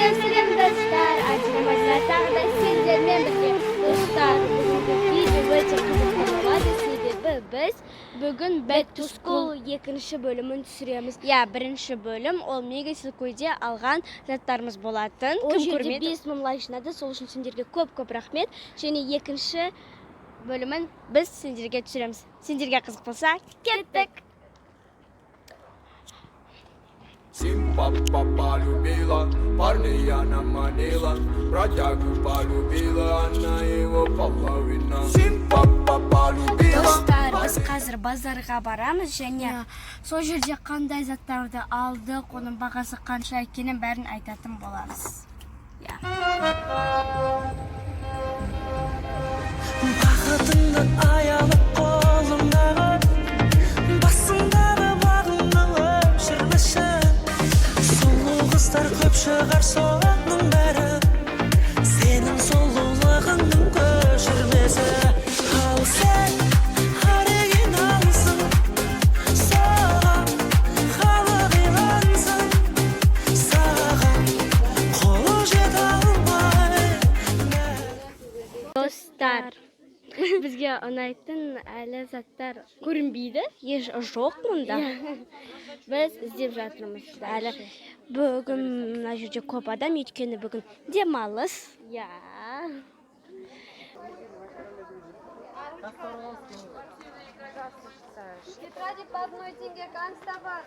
Сәлем достар, Азия тағы да сендермен бірге. Достар, бүгінгі видео өте қызықты болады, себебі біз бүгін Back to School екінші бөлімін түсіреміз. Бірінші бөлім ол Мегасилкойде алған заттарымыз болатын. Ол Кім жерде көрмеді? 5 мың лайк жинады, сол үшін сендерге көп рахмет. Және екінші бөлімін біз сендерге түсіреміз. Сендерге қызық болса, кеттік! Симпа полюбила, парня она манила, бродягу полюбила, она его половина. Симпа полюбила. Достар, біз қазір базарға барамыз және сол жерде қандай заттарды алдық, оның бағасы қанша екенін бәрін айтатын боламыз. Бақытыңды аялап қолыңдағы, басыңдағы бағыңды өшірмеші. Сұлу қыздар көп шығар соның бәрі, сенің сұлулығыңның көшірмесі. Ал сен қареген алысың, саған халық илансын, саған қолы жете алмай. Достар, бізге ұнайтын әлі заттар көрінбейді, еш жоқ мұнда. Біз іздеп жатырмыз. Әлі бүгін мына жерде көп адам, өйткені бүгін демалыс. Тетради по 1 тенге, канцтовар.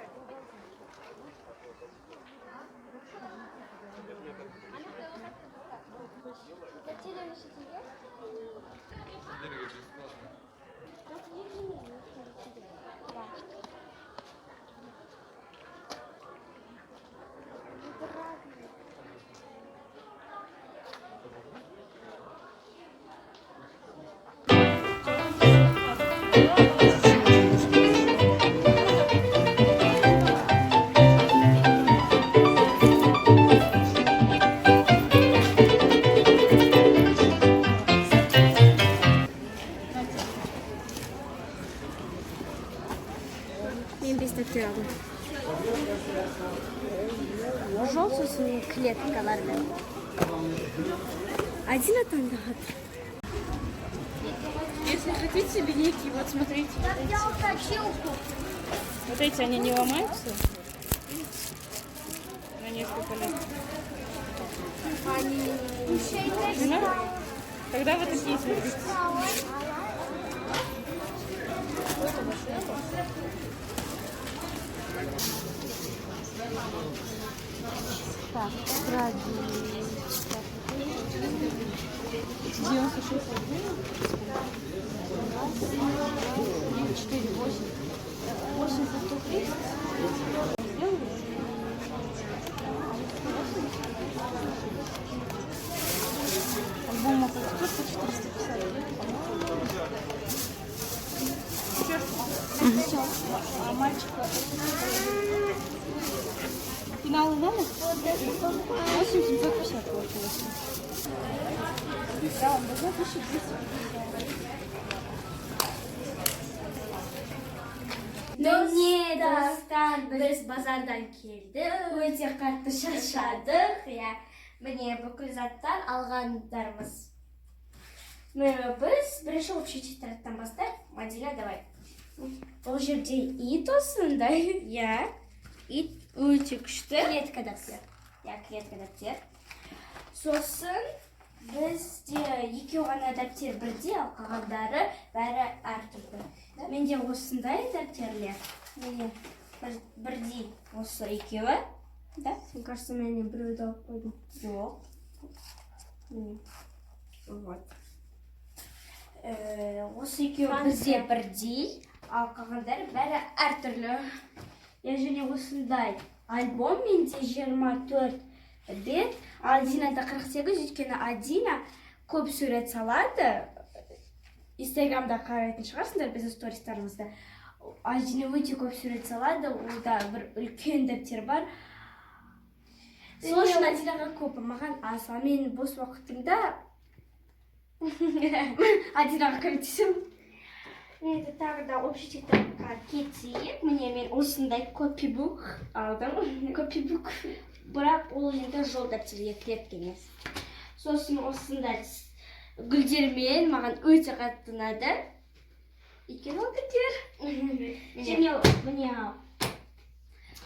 Мен 5 дәптер алдым. Жол сосын клеткалармен. Один таңдаған. Если хотите линейки, вот смотрите. Вот эти, они не ломаются? На несколько лет. Не надо? Тогда вот такие смотрите. Так, ради. 96. 4, 8. 8 за 130. Альбом по 450. А мальчика? Финал номер? 8750 получилось. Да, он должен 1200. Міне достар, біз базардан келді, өте қатты шаршадық. Міне бүкіл заттар алғандарымыз. Біз бірінші общий тетрадьтан бастайық. Мадина, давай. Бұл жерде ит осындай. Ит өте күшті. Клетка дәптер. Сосын бізде екеу ғана дәптер бірде, ал қалғандары бәрі әртүрлі. Менде осындай дәптерлер. Менде бірдей осы екеуі. Да? Мне кажется, мен біреуді алып қойдым. Жоқ. Вот. Осы екеуі бізде бірдей, ал қалғандары бәрі әртүрлі. Және осындай альбом менде 24 бет, Адинада 48, өйткені Адина көп сурет салады. Инстаграмда қарайтын шығарсыңдар біздің стористарымызда. Адина өте көп сурет салады, олда бір үлкен дәптер бар. Сол үшін Адинаға көп, маған аз. Мен бос уақытымда Адинаға көмектесемін. Енді тағы да общий тетрадьқа кетейік. Міне мен осындай копибук алдым. Копибук. бірақ ол енді жол дәптерге кіретін емес. Сосын осындай гүлдермен маған өте қатты ұнады. Екен ол гүлдер. Және міне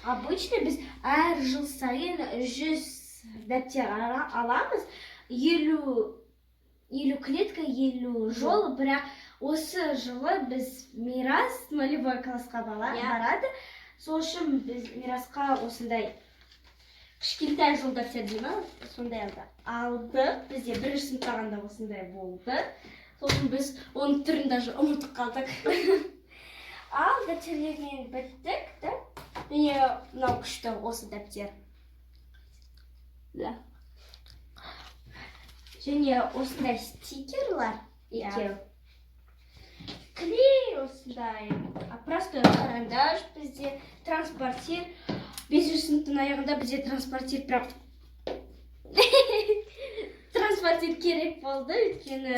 обычно біз әр жыл сайын 100 дәптер аламыз. 50 клетка, 50 жол, бірақ осы жылы біз Мирас нулевой классқа барады. Сол үшін біз Мирасқа осындай кішкентай жол дәптер деймін, сондай алдық. Бізде бірінші сыныптағанда осындай болды. Сол үшін біз оның түрін даже ұмытып қалдық. Ал дәптерлермен біттік, да? Міне мынау күшті осы дәптер. Және осындай стикерлар екеу. Клей осындай. Простой карандаш бізде, транспортир. 5-ші сыныптың аяғында бізде транспортир транспортир керек болды, өйткені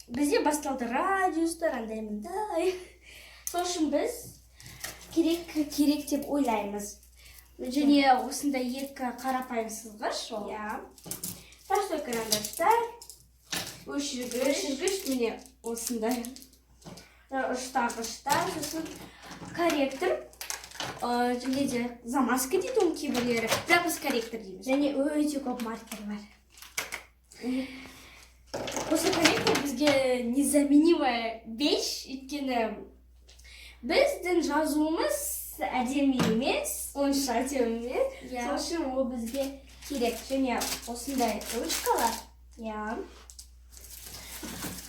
бізде басталды радиустар, андай-мындай. Сол үшін біз керек деп ойлаймыз. Және осындай екі қарапайым сызғыш. Простой карандаштар, өшіргіш, міне осындай ұштағыштар, сосын корректор, және де замазка дейді оның кейбірлері, бірақ біз корректор дейміз. Және өте көп маркер бар. Осы корректор бізге незаменимая вещь, өйткені біздің жазуымыз әдемі емес, онша әдемі емес. Сол үшін ол бізге керек. Және осындай ручкалар.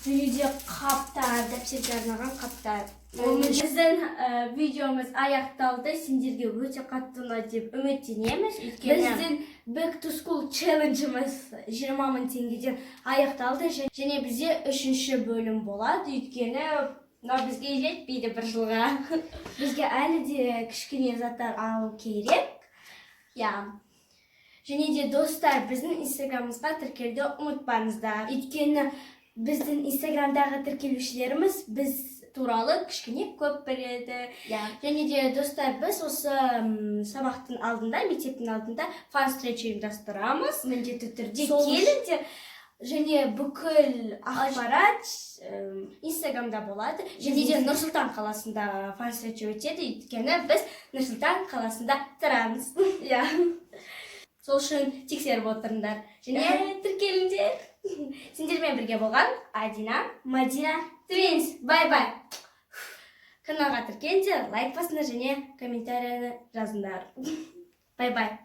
Және де қаптар, дәптерге арналған қаптар. Біздің видеомыз аяқталды. Сендерге өте қатты ұнады деп үміттенеміз. Біздің Back to School челленджіміз 20 мың теңгеден аяқталды. Және бізде 3-ші бөлім болады. Өйткені бізге жетпейді бір жылға. Бізге әлі де кішкене заттар алу керек. Және де достар, біздің инстаграмымызға тіркелуді ұмытпаңыздар. Өйткені біздің инстаграмдағы тіркелушілеріміз біз туралы кішкене көп біледі. Және де достар, біз осы сабақтың алдында, мектептің алдында фан-стреч ұйымдастырамыз. Міндетті түрде келіңдер. Және бүкіл ақпарат инстаграмда болады. Және де Нұр-Сұлтан қаласында фан-стреч өтеді. Өйткені біз Нұр-Сұлтан қаласында тұрамыз. Сол үшін тексеріп отырыңдар. Және тіркеліңдер. Сендермен бірге болған Адина, Мадина, Твинс. Бай-бай. Каналға тіркеліңдер, лайк басыңдар және комментарияны жазыңдар. Бай-бай.